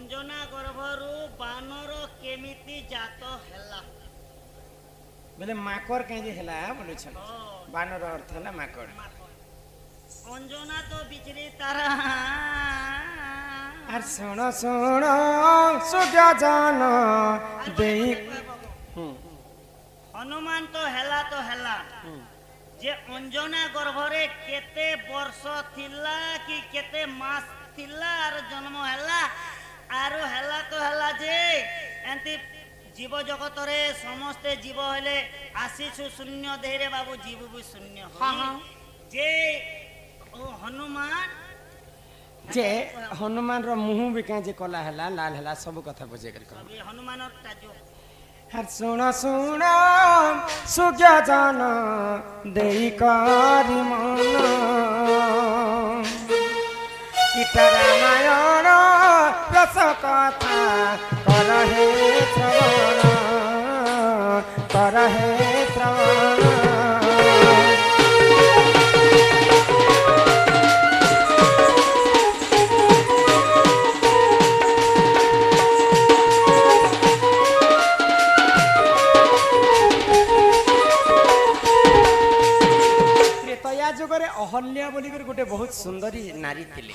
अंजना गर्भरू बानर केमिति जात हैला बोले माकड़ कहीं हैला बोले छन बानर अर्थ हैला माकड़ अंजना तो बिचरी तारा आर सुन सुन सुजा जान देई हनुमान तो हैला जे अंजना गर्भरे केते वर्ष थिला कि केते मास थिला आर जन्म हैला आरो हैला तो हैला जे एंती जीव जगत रे समस्त जीव हेले आशीषु शून्य देहरे बाबू जीव भी शून्य जे ओ हनुमान जे हनुमान रो मुंह भी कहीं जे कला हैला लाल हैला सब कथा बुझे कर हनुमान ताजो हर सुन सुन सुजा जान देई करी मन इता रामायण रस कथा करहे श्रवण अहल्या बोली गोटे बहुत सुंदरी नारी थिले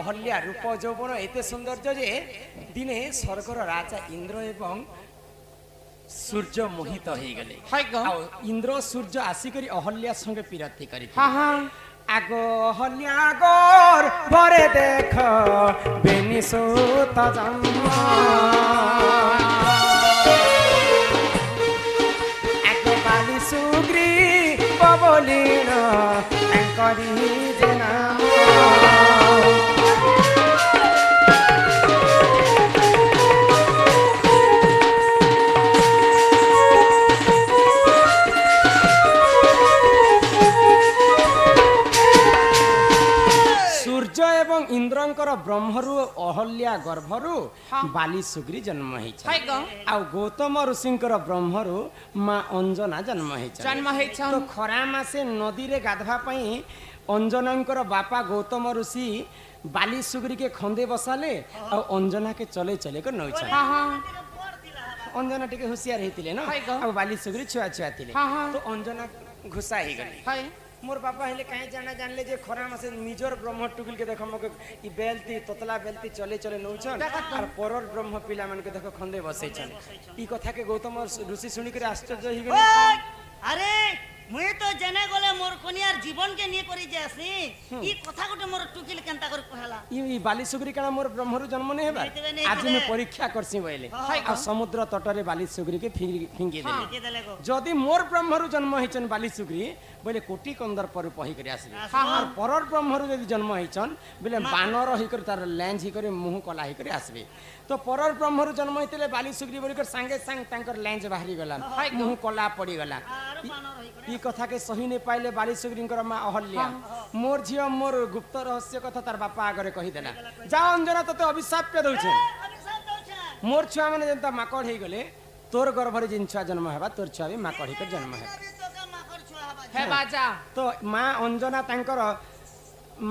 अहल्या रूप यौवन एते सौंदर्य जे दिने स्वर्गर राजा इंद्र एवं सूर्य मोहित हो गले इंद्र सूर्य आसिकरी अहल्या संगे पिरती करी आगो अहल्या गोर भरे देख बेनी सुत जन्म आगो बाली सुग्री पबलिन करी जे नाम सूर्य एवं इंद्रंकर ब्रह्मरु अहल्या गर्भरु बाली सुग्री जन्म हेछ आ गौतम ऋषिंकर ब्रह्मरु मां अंजना जन्म हेछ तो खरा मासे नदी रे गाधवा पई अंजनांकर बापा गौतम ऋषि बाली सुग्री के खंदे बसाले आ अंजना के चले चले कर नई अंजना टिके होशियार हेतिले न आ बाली सुग्री छुआ छुआ थिले तो अंजना घुसा ही गली मोर बापा हेले कहीं जाना जानले जे खरा मासे निजर ब्रह्म टुकिल के देख मके ई बेलती ततला बेलती चले चले नउछन और परर ब्रह्म पिला मन के देखो खंदे बसै छन ई कथा के गौतम ऋषि सुनि के आश्चर्य ही गले अरे मुई तो जने गले मोर कोनियार जीवन के निये करी जासी ई कथा गोटे मोर टुकिल केनता कर कहला ई बाली सुग्री काना मोर ब्रह्मरु जन्म ने हेबा आज मैं परीक्षा करसी बइले आ समुद्र तटरे बाली सुग्री के फिंगी देले जदी मोर ब्रह्मरु जन्म हिचन बाली सुग्री बोले कोटी कंदर पर पही कर आसी और परर ब्रह्मरु यदि जन्म हिचन बोले बानर ही कर तार लेंज ही कर मुंह कला ही कर आसबे तो परर ब्रह्मरु जन्म हितले बाली सुग्री बोली कर संगे संग तांकर लेंज बाहरी गला मुंह कला पड़ी गला ई कथा के सही ने पाइले बाली सुग्रींकर मां अहल्या मोर झियो मोर गुप्त रहस्य कथा तार बापा आगरे कहि देला जा अंजना तते अभिशाप पे दउछे मोर छुआ माने जनता माकड़ हे गले तोर गर्भरे जिन छुआ जन्म हेबा तोर छुआ भी माकड़ ही कर जन्म हे बाजा तो मां अंजना तांकर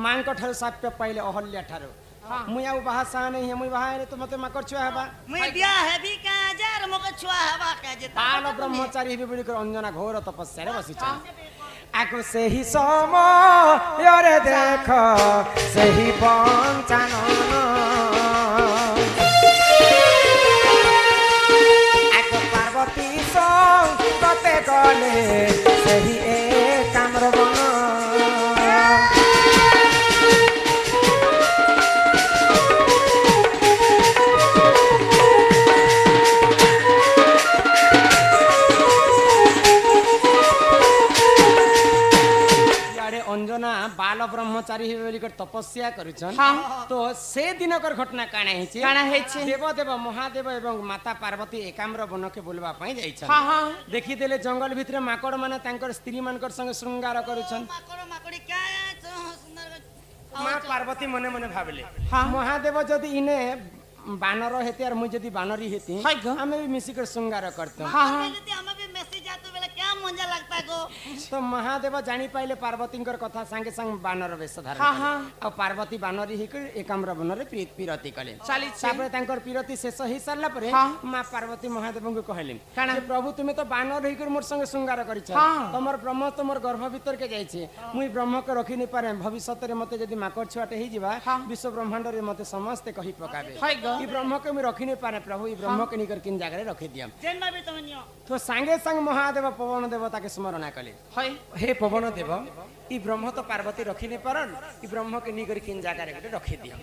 मां को ठार साप पे पाइले अहल्या ठारो मुई आउ बाहा सा नहीं मुई बाहा रे तो मते माकड़ छुआ हेबा मुई बिया हेबी का जार मके छुआ हेबा का जे बाल ब्रह्मचारी हेबी बोली कर अंजना घोर तपस्या रे बसी छ आगो से ही समय रे देख से ही पंचानन आगो पार्वती संग कते गले से ही एकाम्र बन अंजना बाल ब्रह्मचारी बोली कर तपस्या करुछन तो से दिन कर घटना काना हेछि देव देव महादेव एवं माता पार्वती एकाम्र वन के बोलबा पई जाई छन देखि देले जंगल भितरे माकड़ माने तांकर स्त्री मानकर संग श्रृंगार करुछन माकड़ माकड़ी क्या सुंदर मां पार्वती मने मने भाबले महादेव जदी इने बानर हेते और मुझे जदी बानरी हेती हमें भी मिसी कर श्रृंगार करते हमें भी मिसी जाते बेला क्या मजा लगता तो महादेव जानी पाइले पार्वती कथा संगे संग बानर वेश धारण आ पार्वती बानरी हिक एकाम्र बनरे पीरती कले तापर तांकर पीरती शेष ही सारला परे मां पार्वती महादेव को कहले जे प्रभु तुमे तो बानर हिक मोर संगे श्रृंगार करिछ तमर ब्रह्म तमर गर्भ भीतर के जाइछे मुई ब्रह्म के रखि नै पारे भविष्यत रे मते जदी माकर छुआटे ही जीवा विश्व ब्रह्मांड रे मते समस्त कहि पकाबे ई ब्रह्म के मुई रखि नै पारे प्रभु ई ब्रह्म के निकर किन जगह रे रखि दिया जेनमा भी तुम नियो तो संगे संग महादेव पवन देवता के स्मरण कले हे पवन देव ई ब्रह्म तो पार्वती रखि नै पारन ई ब्रह्म के निकर किन जगह रे रखि दिया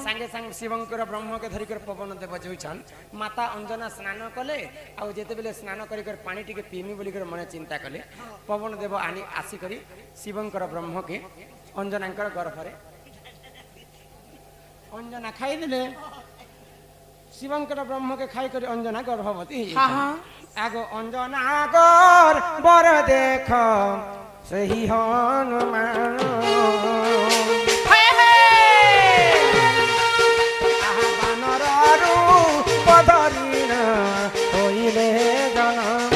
संगे संग शिवंकर ब्रह्म के धरिकर पवन देव जोइछन माता अंजना स्नान कले आ जेते बेले स्नान करी कर पानी टिके पीमी बोली कर मने चिंता कले पवन देव आनी आसी करी शिवंकर ब्रह्म के अंजनांकर गर्भ रे अंजना खाई दिले शिवंकर ब्रह्म के खाई कर अंजना गर्भवती आगो अंजना गर बर देख सही हनुमान बानर रूप धरिण होइले जनम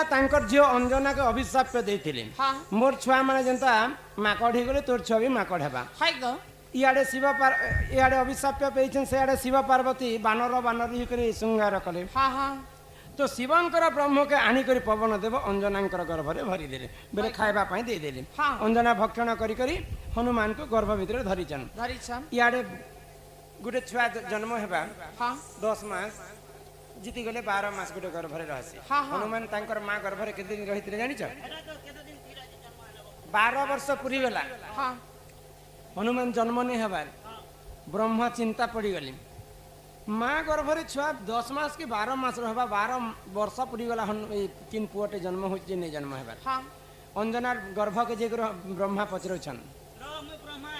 तांकर झियो अंजना के अभिशाप देथिले मोर छुआ माने जनता माकड़ ही गले तोर छुआ भी माकड़ हेबा इयाडे शिव इयाडे अभिशाप पेइछन से इयाडे शिव पार्वती बानर बानरी ही करे श्रृंगार कले तो शिवंकर ब्रह्म के आनी करी पवन देव अंजनांकर गर्भ रे भरी देले बेले खाइबा पई दे देले अंजना भक्षण करी करी हनुमान को गर्भ भीतर धरिछन इयाडे गुटे छुआ जन्म हेबा 10 मास जीति गले 12 मास गुटे गर्भ रे रहसी हनुमान तांकर मां गर्भ रे केते दिन रहितले जानि छ 12 वर्ष पूरी गला हनुमान जन्म नै हेबार ब्रह्मा चिंता पड़ी गली मां गर्भ रे छुआ 10 मास की 12 मास रहबा 12 वर्ष पूरी गला तीन पुअटे जन्म होय जे नै जन्म हेबार अंजना गर्भ के जे ब्रह्मा पचरो छन ब्रह्मा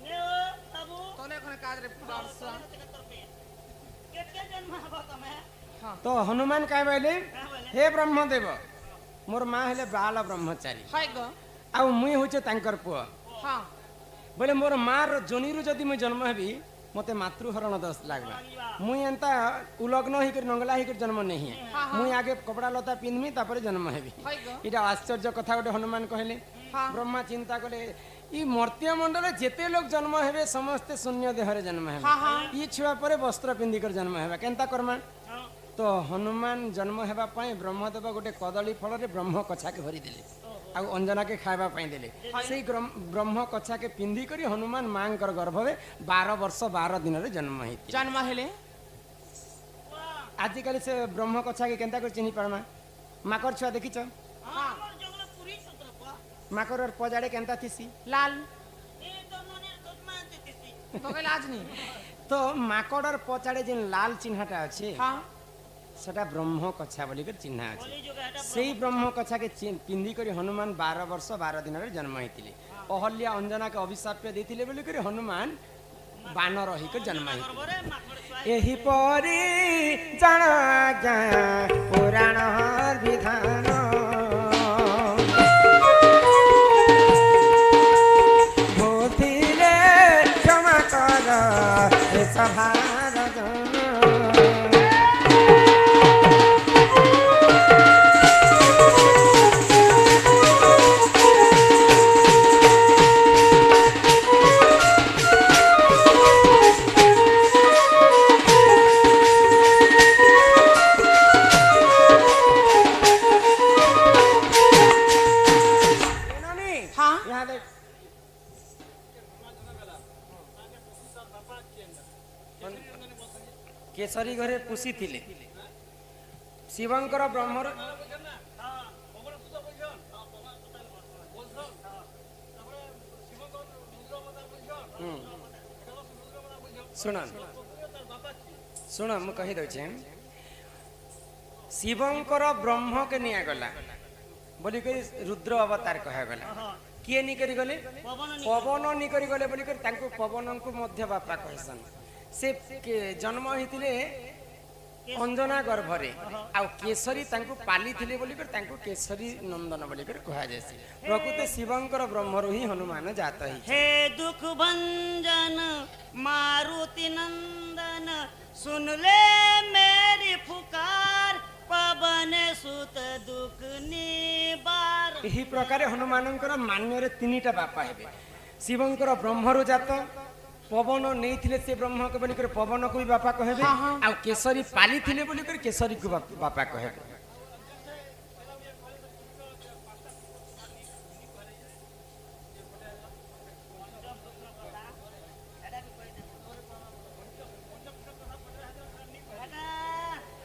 ने बाबू तोने कोन काज रे तो हनुमान काय बोले हे ब्रह्मदेव मोर मां हेले बाल ब्रह्मचारी आ मुई होचे तांकर पुआ बोले मोर मां रो जोनीरु जदी मुई जन्म हेबी मते मातृहरण दोष लागबा मुई एंता उलग्न ही कर नंगला ही कर जन्म नहीं मुई आगे कपड़ा लता पिनमी तापर जन्म हेबी इटा आश्चर्य कथा गोटे हनुमान कहले ब्रह्मा चिंता कले ई मर्त्य मंडल जेते लोग जन्म हेबे समस्त शून्य देह रे जन्म हेबे ई छुआ परे वस्त्र पिंदी कर जन्म हेबे केनता कर्मा तो हनुमान जन्म हेबा पई ब्रह्मदेव गोटे कदली फल रे ब्रह्म कछा के भरी देले आ अंजना के खाइबा पई देले सेई ब्रह्म कछा के पिंदी करी हनुमान मांकर गर्भ में 12 वर्ष 12 दिन रे जन्म हेले आजि काली से ब्रह्म कछा के केनता कर चिन्ही परमा माकर छुआ देखि छ माकर पजाड़े केनता थिसी लाल तो माकड़र पचाड़े जिन लाल चिन्हटा अच्छे सेटा ब्रह्म कछा बोली कर चिन्ह अच्छे सेई ब्रह्म कछा के पिंदी करी हनुमान 12 वर्ष 12 दिन रे जन्म हेतिले अहल्या अंजना के अभिशाप देथिले बोली करी हनुमान बानर ही कर जन्म हेतिले एही परी जाना पुराण विधान केसरी घरे पुसी थिले शिवंकर ब्रह्मर शुण मु कही दे शिवंकर ब्रह्म के निया गला बोली रुद्र अवतार कहा गला किए नी करी गले पवन नी करी गले बोली पवन को मध्य बापा कहसन से जन्म होते अंजना गर्भरे आउ केसरी तांको पाली थिले बोली कर तांको केसरी नंदन बोली कर कहा जैसे प्रकृत शिवंकर ब्रह्मरु ही हनुमान जात ही हे दुख भंजन मारुति नंदन सुन ले मेरी पुकार पवन सुत दुख निवार। एही प्रकार हनुमानंकर मान्य रे तीनटा बापा हेबे शिवंकर ब्रह्मरु जात पवन नहीं थिले से ब्रह्म के बोली कर पवन को भी बापा कहेबे आ केसरी पाली थिले बोली कर केसरी को बापा कहेबे।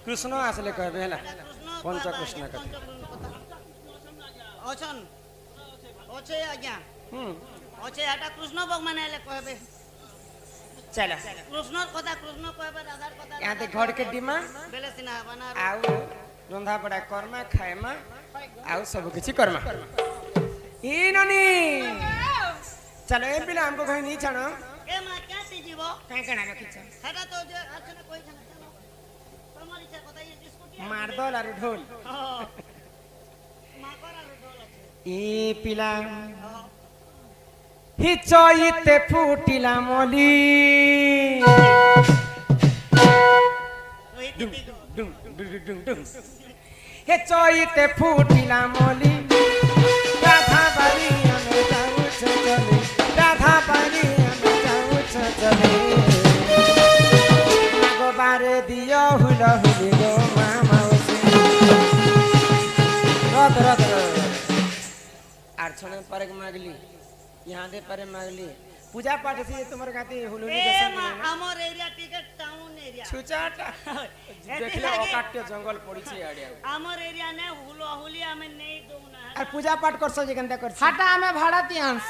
कृष्ण आसले कहबे हला पंच कृष्ण कथा अछन ओछे आज्ञा ओछे हटा कृष्ण भगवान आले कहबे चला कृष्ण कथा कृष्ण कहबे राधार कथा यहाँ ते घर के डिमा बेले सिना बना आउ रंधा पड़ा कर्मा खाएमा आउ सब किछि कर्मा ई ननी चलो ए पिला हमको कहीं नहीं छानो ए मा क्या सी जीवो कहीं कना किछ हटा तो जे अर्चना कोई छना चलो तुम्हारी इच्छा कथा ये स्कूटी मारदल आरु ढोल मा कर आरु ढोल अछि ई पिला हि चैते फुटिला मली रोहित दी डुम डुम डुम डुम हे चैते फुटिला मली राधा बारी हमें जाऊ चले राधा बारी हमें जाऊ चले मागो बारे दियो हुला हुली गो मामा रत रत अर्चना पर मागली यहाँ दे पर मागली पूजा पाठ से तुम्हारे खाते हुलुली ए दर्शन मा मिले ना हमर एरिया टिकट टाउन एरिया छुचाटा देखले अकाट्य जंगल पड़ी छे आड़िया हमर एरिया ने हुलो हुली हमें नहीं दोना और पूजा पाठ करछ जे केनता करछ हाटा हमें भाड़ा तियांस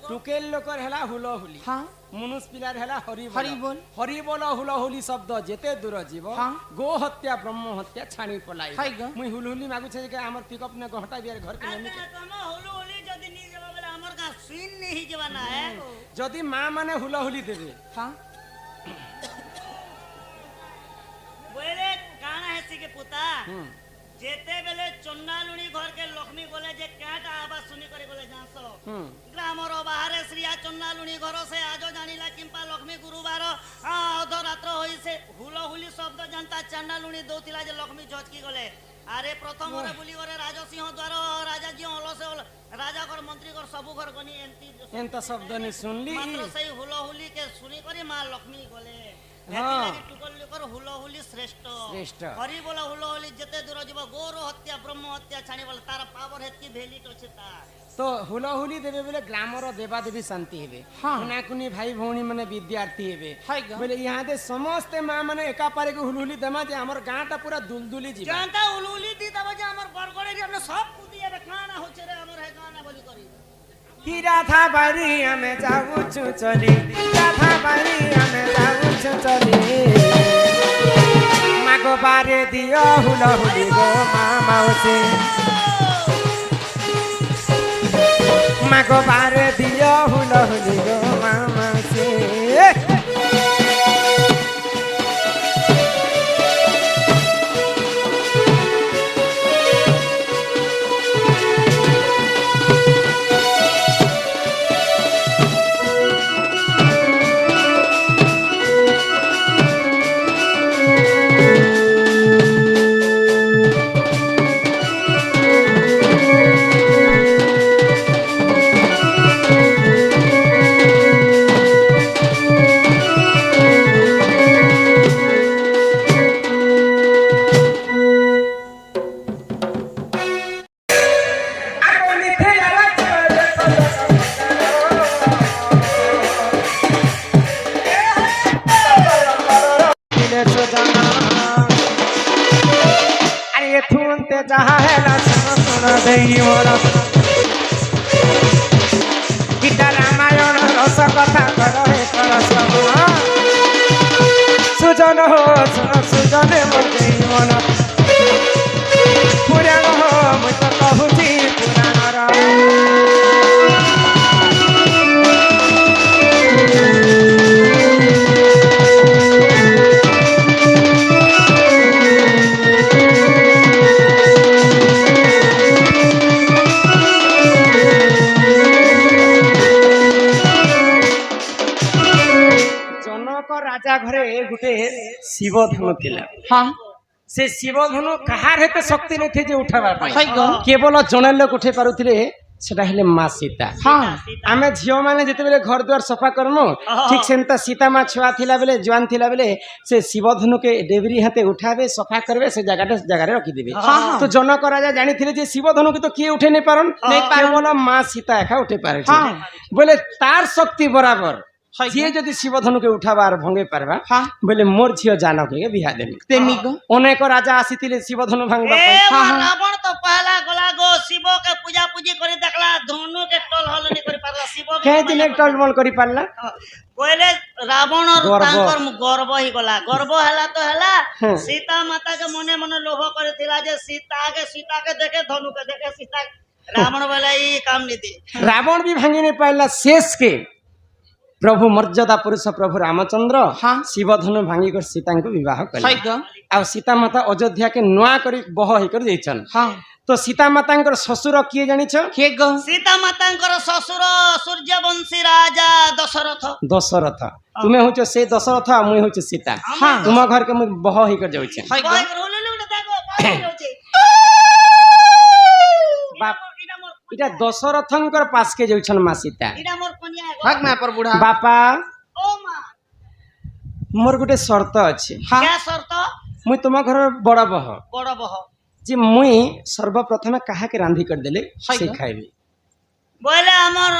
टुकेल लोकर हेला हुलो हुली हां मनुष्य पिलार हेला हरि हरि बोल हुलो हुली शब्द जेते दूर जीव हाँ। गो हत्या ब्रह्म हत्या छाणी पलाई हाय ग। मुई हुलहुली मागु छे के हमर पिकअप ने गहटा बियार घर के नेमी तुम हुलो हुली जदी नी जबा बेला हमर का सीन नहीं जबा ना है जदी मां माने हुलहुली देबे हां बोले काना है के पुता जेते बेले चन्नालुणी घर के लक्ष्मी बोले जे काटा आवाज सुनी करे बोले जानसो ग्रामर बाहरे श्रीया चन्नालुणी घर से आजो जानिला किंपा लक्ष्मी गुरुवार अधरात्र होई से हुलो हुली शब्द जानता चन्नालुणी दोतिला जे लक्ष्मी झचकी गले अरे प्रथम रे बुली करे राजसिंह द्वार राजा जी हलो से राजा घर मंत्री घर सब घर गनी एंता शब्द ने सुनली मात्र सही हुलो हुली के सुनी करे मां लक्ष्मी गले हाँ। हुलोहुली श्रेष्ठ श्रेष्ठ। हरि बोला हुलोहुली जते दूर जीव गोर हत्या ब्रह्म हत्या छाणी बोला तार पावर हेतकी भेलिट अछि ता तो हुलहुली देबे बोले ग्रामर देवा देवी शांति हेबे हाँ। कुना कुनी भाई भौणी माने विद्यार्थी हेबे हाय ग। बोले यहाँ दे समस्त मां माने एका पारे के हुलहुली देमा जे हमर गांटा पूरा दुलदुली जीवा जानता हुलोहुली दी तब जे हमर बरगड़े रे हमने सब कुदी रे खाना होचे रे हमर है गाना बोली करी ही राधा बारी हमें जाऊ चली राधा बारी हमें जाऊ चली मागो बारे दियो हुलहुली गो मामा से मागो बारे दियो हुलहुली गो मामा से सुजन हो सुजन मन पुराण हो मुझ तो कहूची पुराण রাজা ঘরে গোটে শিব ধনু লা হ্যাঁ সে শিব ধনু কাহার হেতে শক্তি নথি যে উঠাবা পাই হয় গো কেবল জনে লোক উঠাই পারুଥିଲେ সেটা হলে মা সীতা হ্যাঁ ଆମେ ଝିଅ ମାନେ ଯେତେବେଳେ ଘର ଦ୍ୱାର ସଫା କରମୁ ଠିକ ସେନ୍ତା ସୀତା ମା ଛୁଆ ଥିଲା ବେଲେ ଜୁଆନ ଥିଲା ବେଲେ ସେ ଶିବ ଧନୁକେ ଡେବରି ହାତେ ଉଠାବେ ସଫା କରିବେ ସେ ଜାଗାରେ ରଖିଦେବେ ତ ଜନକ ରାଜା ଜାଣିଥିଲେ ଯେ ଶିବ ଧନୁକୁ ତ କିଏ ଉଠେଇ ନେଇ ପାରନ୍ କେବଳ ମା ସୀତା ଏକା ଉଠେଇ ପାରେ ବୋଲେ ତାର ଶକ୍ତି ବରାବର ଯିଏ ଯଦି ଶିବ ଧନୁକେ ଉଠାବାର ଭଙ୍ଗେଇ ପାରବା ବୋଲେ ମୋର ଝିଅ ଜାନକୀକେ ବିହା ଦେବି তেমি গো ଅନେକ ରାଜା ଆସିଥିଲେ ଶିବ ଧନୁ ଭାଙ୍ଗବା ए ପାଇଁ रावण तो पहला गला गो शिव के पूजा पूजी करी देखला धनु के टल हल नहीं करी पारला शिव के କେଁ ଦିନେ ଟଲମଲ କରି ପାରିଲା कहले रावण और गर्व। तांकर गर्व ही गला गर्व हला तो हला हाँ। सीता माता के मने मने लोभ करथिला जे सीता के देखे धनु के देखे सीता रावण बोला ई काम नहीं दी रावण भी भांगी नहीं पाइला शेष के प्रभु मर्यादा पुरुष प्रभु रामचंद्र हाँ। शिव धनु भांगी कर सीता को विवाह হয় कले গো आ सीता माता अयोध्या के नुआ करी बह ही कर देछन হ্যাঁ तो सीता माता ससुर किए जानिछ কে गो सीता मातांकर ससुर सूर्यवंशी राजा दशरथ दशरथ तुम्हें होछ से दशरथ आ मुई होछ सीता हाँ। तुम घर के मुई बह ही कर जाउछ হয় গো बाइक रोले ले देखो बाइक होचे बाप इटा दशरथंकर पास के जाउछन मा सीता इडा मोर कन्या है ভাগ মা পর বুড়া बापा ओ मां मोर गुटे शर्त अछि হ্যাঁ क्या शर्त मुई तुम घर बड़ बह बड़ बह जे मुई सर्वप्रथम काहा के रांधी कर देले हाय से गो। खाइबी बोले हमर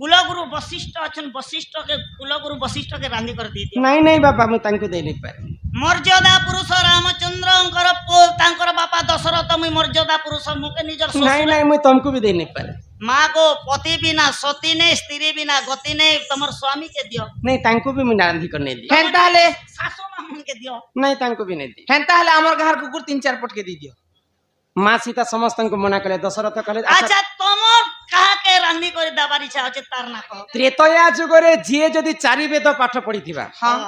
कुलगुरु वशिष्ठ अछन वशिष्ठ के कुलगुरु वशिष्ठ के रांधी कर दी नहीं नहीं बाबा मुई तांको दे नहीं पारे मर्यादा पुरुष रामचंद्रंकर पुल तांकर बापा दशरथ मुई मर्यादा पुरुष मुके निजर नहीं ससुर नहीं मुई तुमको भी दे नहीं पारे माँ को पति बिना सती नहीं स्त्री बिना गति नहीं तमर स्वामी के दियो नहीं तांको भी मुई रांधी कर नहीं दी হেন তাহলে सासू मां के दियो नहीं तांको भी नहीं दी হেন তাহলে আমার ঘর কুকুর 3-4 পটকে দি দিও माँ सीता समस्त को मना करे दशरथ कहले अच्छा तमर कहा के रांधी कर दाबार इच्छा होचे तार ना कहो त्रेतया जुगरे जिए जदि चारि वेद पाठ पढ़िथिबा হ্যাঁ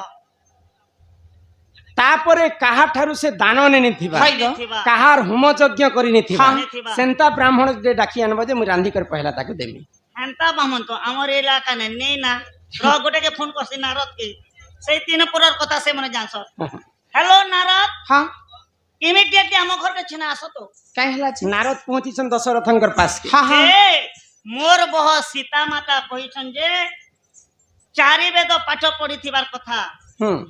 तापरे काहा ठारु से दान नेनि थिबा হয় গো काहार होम यज्ञ करि नि थिबा हाँ। सेंता ब्राह्मण जे डाकी आनबो जे मुई रांधी कर पहला ताको देमी हेंता बामन तो हमर इलाका ने नहीं ना रह गोटे के फोन करसी नारद के से तीन पुरर कथा से मने जानस हेलो नारद হ্যাঁ इमिडिएटली हम घर के छिना आसो तो কাই হলা আছে नारद पहुंचीछन दशरथंकर पास के হ্যাঁ হ্যাঁ ए मोर बह सीता माता कहिछन जे चारि वेद पाठ पढ़िथिबार कथा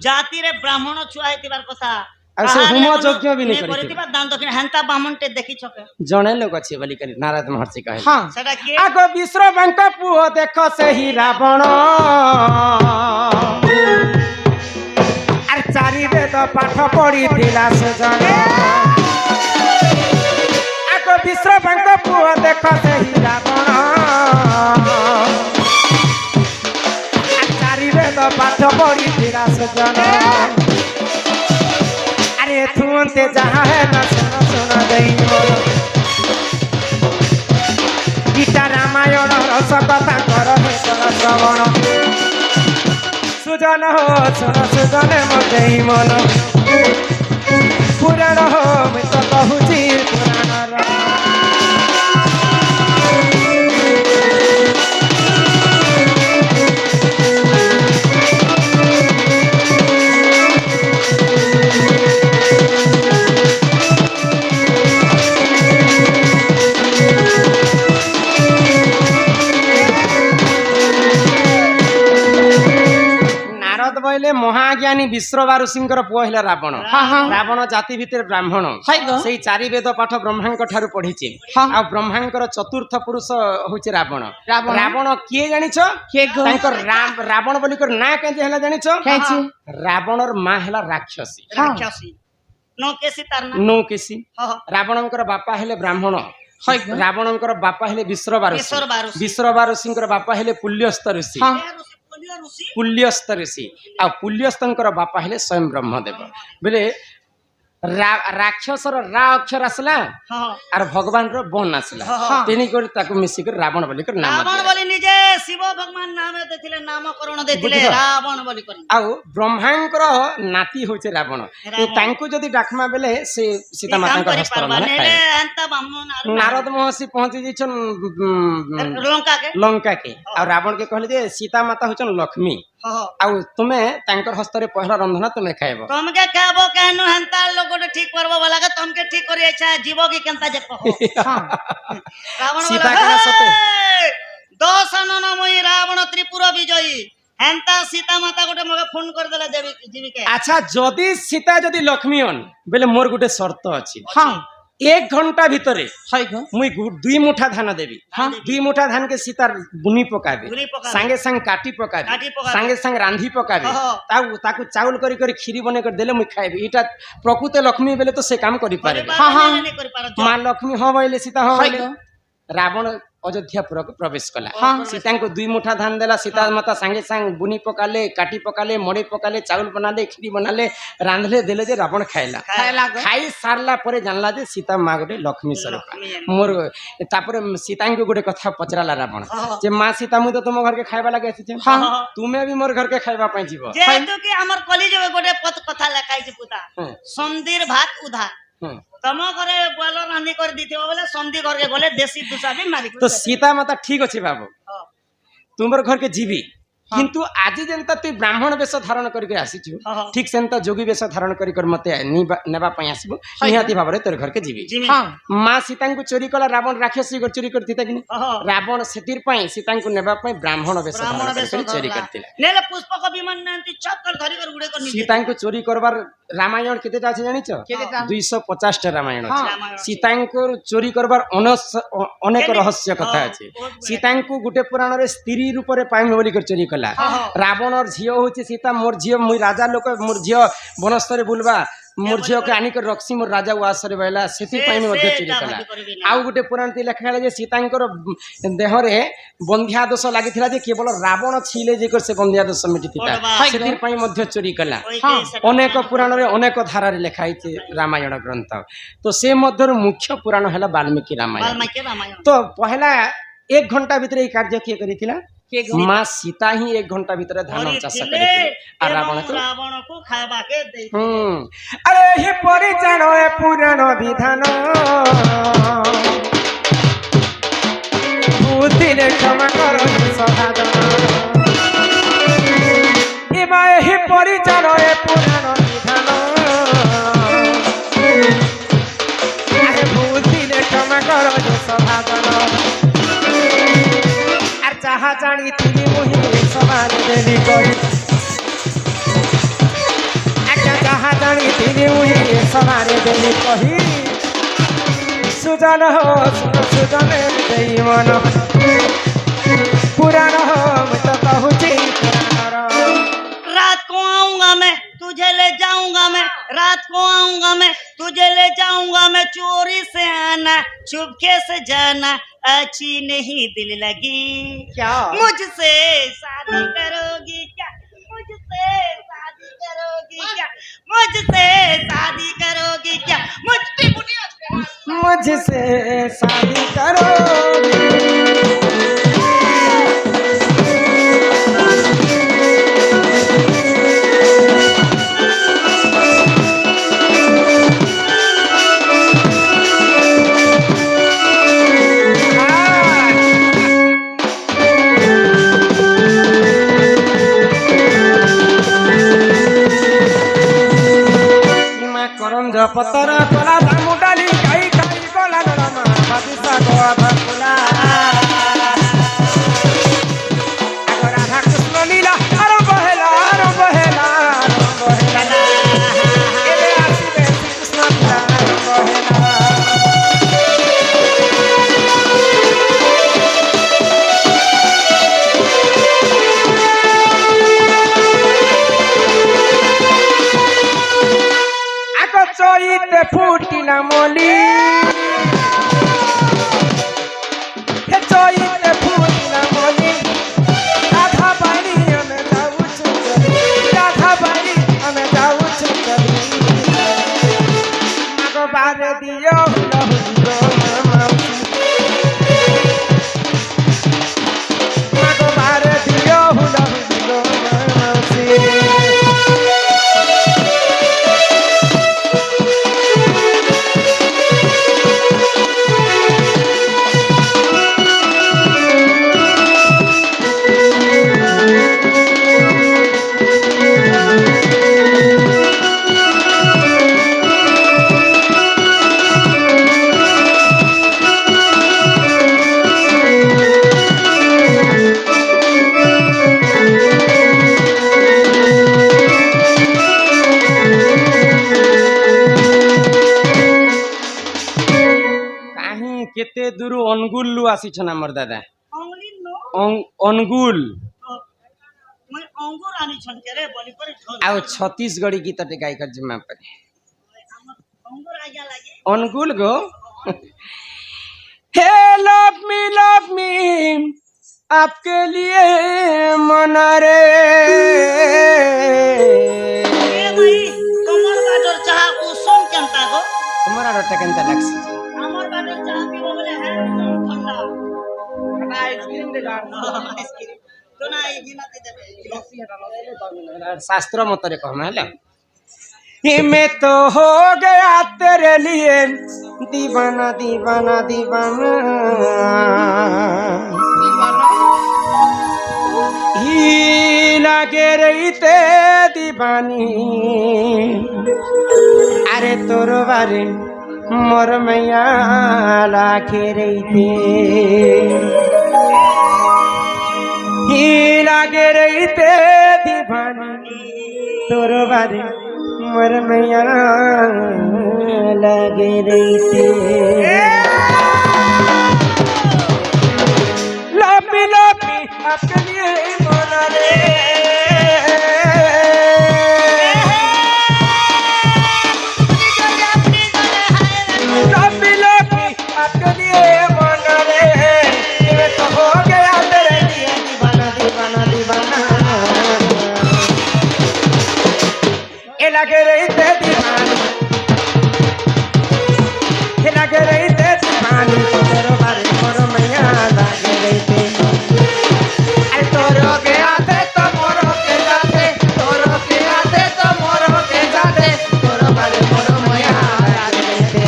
जाति रे ब्राह्मण छुआ हेतिबार कथा आ से होम यज्ञ भी नहीं करिथिबा करिथिबा दान दक्षिण हेंता ब्राह्मण टे देखि छके जणे लोग अछि बोली करी नारद महर्षि कहे হ্যাঁ सेटा के आगो विश्रवंक पुओ देख सेही रावण आर चारि वेद पाठ पढ़ी थिला से जने आगो विश्रवंक पुओ देख सेही रावण आर चारि वेद पाठ पढ़ी थिला से जने अरे तुमते जहाँ है ना सुनो सुनो गई गीता रामायण रस कथा कर श्रवण सुजन हो सुन सुजन मते मन पुराण हो मैं तो कहूची पुराण बोले महाज्ञानी विश्रवा ऋषिंकर पुओ हेला रावण रावण जाति भितर ब्राह्मण सेई चारि वेद पाठ ब्रह्मांक ठारु पढ़िचे आ ब्रह्मांकर चतुर्थ पुरुष होचे रावण रावण किए जानिछो तांकर रावण बोली कर ना केजे हेला जानिछो रावणर मां हेला राक्षसी राक्षसी नो केसी तार ना नो केसी रावणंकर बापा हेले ब्राह्मण रावणंकर बापा हेले विश्रवा ऋषिंकर बापा हेले पुल्यस्थ ऋषि पुल्यस्थ ऋषि आ पुल्यस्थंकर बापा हेले स्वयं ब्रह्मदेव बोले राक्षसर रा अक्षर आसला आर भगवान रो बन आसला तेनी कर ताको मिसी कर रावण बोली कर नाम रावण बोली निजे शिव भगवान नाम देथिले नामकरण देथिले रावण बोली कर आ ब्रह्मांकर नाती होचे रावण तांको जदी डाकमा बेले से सीता माता का हस्तर माने एंता ब्राह्मण नारद महर्षि पहुंची दिछन लंका के आ रावण के कहले जे सीता माता होचन लक्ष्मी आउ तुम्हें तांकर हस्तरे पहला रंधना तुम्हें खाइबो तुमके कहबो कहनु हंता लोगोटे ठीक करबो वाला के तुमके ठीक करी अच्छा जीवो की केनता जे कहो रावण सीता बोला, के सते "हे, दश ननमयी रावण त्रिपुर विजयी हेंता सीता माता गोटे मगे फोन कर देला देवी जीवी के अच्छा जदि सीता जदि लक्ष्मी हन बेले मोर गुटे शर्त अछि हाँ 1 घंटा भितरे हाय गो मुई 2 मुठा धान देवी हाँ। 2 मुठा धान के सीता बुनी पकाबे बुनी पकाबे। संगे संग काटी काटी पकाबे पकाबे। संगे संग रांधी पकाबे हाँ। ताकू चाउल करी करी खीरी बने कर देले मुई खाइबे इटा प्रकृत लक्ष्मी बेले तो से काम करी पारे हाँ, हाँ। नहीं कर पारो मां लक्ष्मी हो बोले सीता हो हाय बोले गो रावण अयोध्यापुर को प्रवेश कला हाँ। सीता को 2 मुठा धान देला सीता माता संगे संग बुनी पकाले काटी पकाले मड़ी पकाले चाउल बनाले खीरी बनाले रांधले देले जे रावण खाइला खाइला गो खाई सारला परे जानला जे सीता माँ गोटे लक्ष्मी स्वरूप लक्ष्मी। मोर तापर सीता को गोटे कथा पचराला रावण हाँ। जे माँ सीता मु तो तुम घर के खाइबा लागे आसी हाँ। तुम्हें भी मोर घर के खाइबा पई जीव जेहेतु कि हमर कॉलेज में गोटे पद कथा लिखाई छै पुता हम्म। संदीर भात उधार तम घरे बोल रांधी कर दिथिबो बोले संदी घर के बोले देसी दूसा भी मारी तो सीता माता ठीक अच्छे बाबू हाँ। तुमर घर के जीवी किंतु आज जेनता तु ब्राह्मण वेश धारण करके आसीछु हाँ। ठीक सेनता जोगी वेश धारण कर मते नेबा पई आसीबो निहाती भाबरे तोर घर के जीवी जिमी हाँ माँ सीता को चोरी कला रावण राक्षसी को चोरी करथिता कि हाँ। रावण सेतिर पई सीता को नेबा पई ब्राह्मण वेश ब्राह्मण धारण वेश कर चोरी धरला। करथिला नेले पुष्पक विमान नंती चक्कर धरी कर गुडे कर नीचे सीता को चोरी करबार रामायण केतेटा अछि जानिछ केतेटा? 250 टा रामायण हाँ। अछि रामायण। सीता को चोरी करबार अनेक केने? रहस्य कथा हाँ, अछि बहुत बढिया। सीता को गुटे पुराण रे स्त्री रूप रे पाइम बोली कर चोरी कला हाँ। रावण और झियो होछि सीता मोर झियो मुई राजा लोक मोर झियो बनस्तरे बुलबा मोर झियो के आनी कर रक्सी मोर राजा उआसरे बैला सेति पाइम मध्य चोरी कला आउ गुटे पुराण ती लेखा जे सीतांकर देह रे बंध्या दोष लागिथिला जे केवल रावण छिले जे कर से बंध्या दोष मिटिथिता बड़बा। सेतिर पई मध्य चोरी कला हाँ। अनेक पुराण रे अनेक धारा रे लेखा है रामायण ग्रंथ तो से मध्य मुख्य पुराण है वाल्मीकि रामायण वाल्मीकि रामायण तो पहला 1 घंटा भीतर ये कार्य किए करिथिला के गो माँ सीता ही 1 घंटा भीतर धान चाष करिथिले आ रावण को रावण को खावा के दे अरे हे परिचाण ए पुराण विधान बुद्धि रे क्षमा करो सहादन ए माए हे परिचाण ए पुराण विधान अरे बुद्धि रे क्षमा करो सहादन আর যাহা জানি তিনি মহি সমান দেলি করি একটা যাহা জানি তিনি মহি সমান দেলি কহি সুজন হো সুজনে দেই মন পুরাণ হো মই তো কহুছি পুরাণর रात को आऊंगा मैं तुझे ले जाऊंगा मैं रात को आऊंगा मैं तुझे ले जाऊंगा मैं चोरी से आना चुपके से जाना अच्छी नहीं दिल लगी क्या मुझसे शादी करोगी क्या मुझसे शादी करोगी क्या मुझसे शादी करोगी क्या मुझसे शादी करो पतर कला दामु डाली खाई खाई गला डरमा बादिसा गोआ भकुला आगो राधा कृष्ण लीला आरंभ हेला एले आसीबे कृष्ण लीला आरंभ हेला চইতে ফুটিলা মলি হে চইতে ফুটিলা মলি রাধা বাড়ি আমি যাউছু চলি রাধা বাড়ি আমি যাউছু চলি আগো বারে দিও লহুলো মামাউছি আগো বারে দিও লহুলো মামাউছি এতে দূর অনুগুলু আসিছন আমার দাদা অঙ্গলিন নো অনুগুল মই অঙ্গুর আনিছন কেরে বলি করে ঢোল ଆଉ ଛତିଶଗড়ି ଗୀତଟେ ଗାଇକର ଜିମା ପାରେ আমার অঙ্গুর আইয়া লাগে ଅନୁଗୁଲ ଗो हे लव मी आपके लिए मना रे এ ভাই তোমার বাটর চাহা উষুম কেনতা গো তোমার আরটা কেনতা লাগছে আমার বাটর চাহা পিব বলে হ্যাঁ ঠান্ডা আইসক্রিম দে গান আইসক্রিম তো না এই গিনাতে দেবে शास्त्र मतरे कहना है ये मैं तो हो गया तेरे लिए दीवाना दीवाना दीवाना ही लगे रही ते दीवानी अरे तोर बारे मोर मैया लागे रही ते ही लागे रही ते दीवानी तोर बारे मोर मैया लागे रही ते लापी लापी आपके लिए मोना रे लापी लापी आपके लिए मोना रे ये तो हो गया तेरे लिए दीवाना दीवाना दीवाना ये लगे रही ते दीवानी ये लगे रही ते दीवानी तेरे बारे मोर मैया लागे रही ते अरे तोरो के आते तो मोरो के जाते तोरो के आते तो मोरो के जाते तोरो बारे मोर मैया लागे रही ते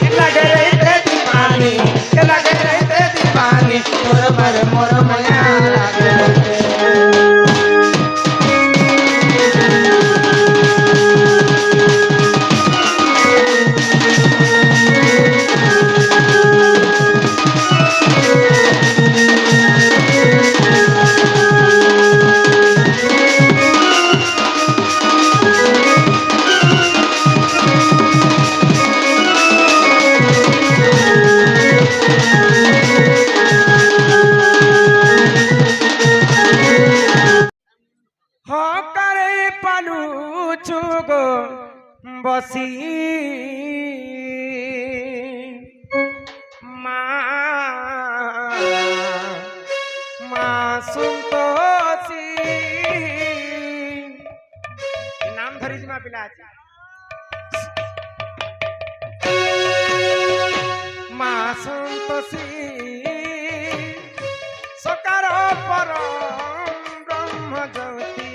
ये लगे रही ते दीवानी ये लगे रही ते दीवानी तोरो बारे मोर मैया लागे रही ते হকারে পালু চুগ বসি মা মা সন্তোষী নাম ধরি মা পিলা আছে মা সন্তোষী সকার পরম জ্যোতি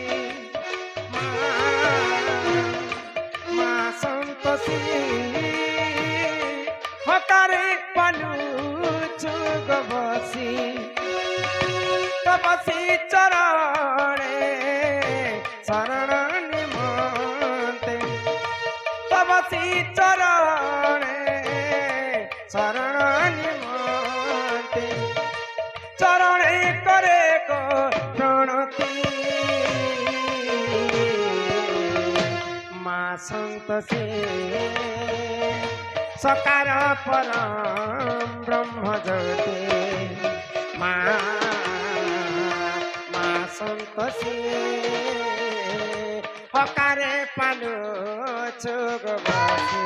মা সন্তোষী হকারে পালু চুগ বসি তপসী চরণে শরণ নিমন্তে তপসী চরণে শরণ নিমন্তে চরণে করে গো প্রণতি মা সন্তোষী সকার পরম ব্রহ্ম জ্যোতি মা মা সন্তোষী হকারে পালু চুগ বসে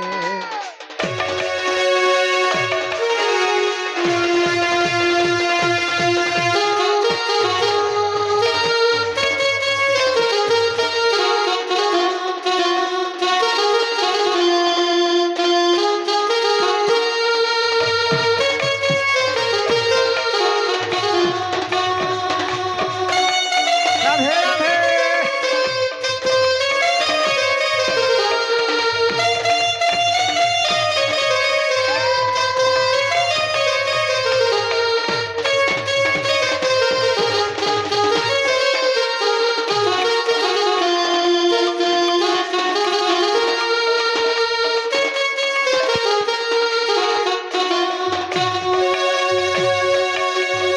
রাধে রাধে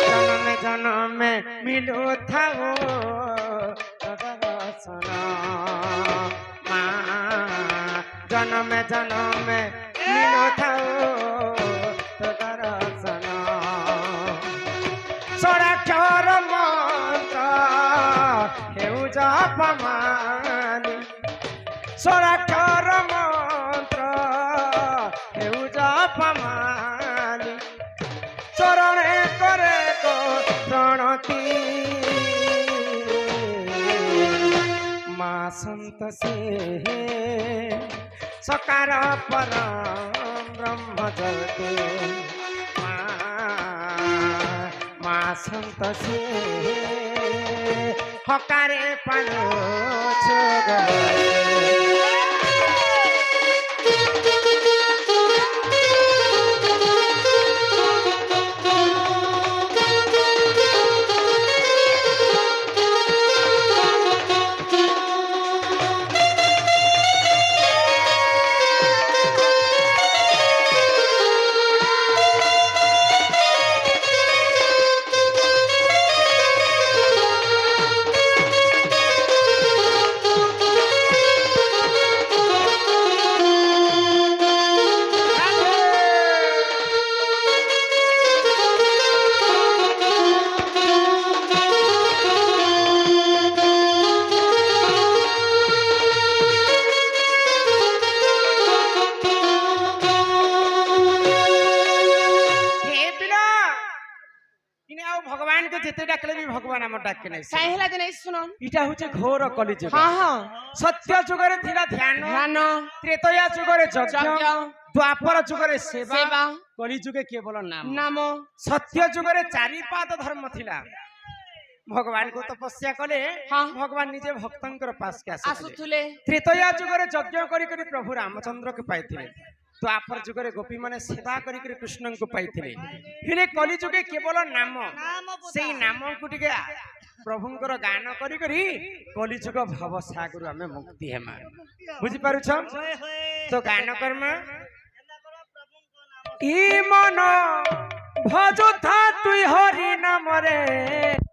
জনমে জনমে মিলো থাও দর্শন মা জনমে জনমে মিলো থাও ଜପମାନି ସ୍ୱରାକ୍ଷର ମନ୍ତ୍ର ହେଉ ଜପମାନି ଚରଣେ କରେ ପ୍ରଣତି ମା ସନ୍ତୋଷୀ ସକାର ପରମ ब्रह्म जगते माँ संतोषी हकारे पालो भगवान के जिते डाकले भी भगवान हम डाके नहीं काहेला जे नहीं सुनो इटा होचे घोर कलिजुग हां हां सत्य जुगरे थिला ध्यान ध्यान त्रेतया जुगरे यज्ञ द्वापर जुगरे सेवा सेवा कलिजुगे केवल नाम नाम सत्य जुगरे चारि पाद धर्म थिला भगवान को तपस्या कले हाँ। भगवान निजे भक्तंकर पास के आसुथुले त्रेतया जुगरे यज्ञ करी करी प्रभु रामचंद्र के पाइथिले द्वापर जुगरे गोपी माने सेवा करी करी कृष्ण को पाइथिले फिरे कलि जुगे केवल नाम सेई नाम को टिके प्रभुंकर गान करी करी कलि जुग भव सागर हमें मुक्ति हेमा बुझी पारु छ तो गान कर्म ई मन भजो था तुई हरि नाम रे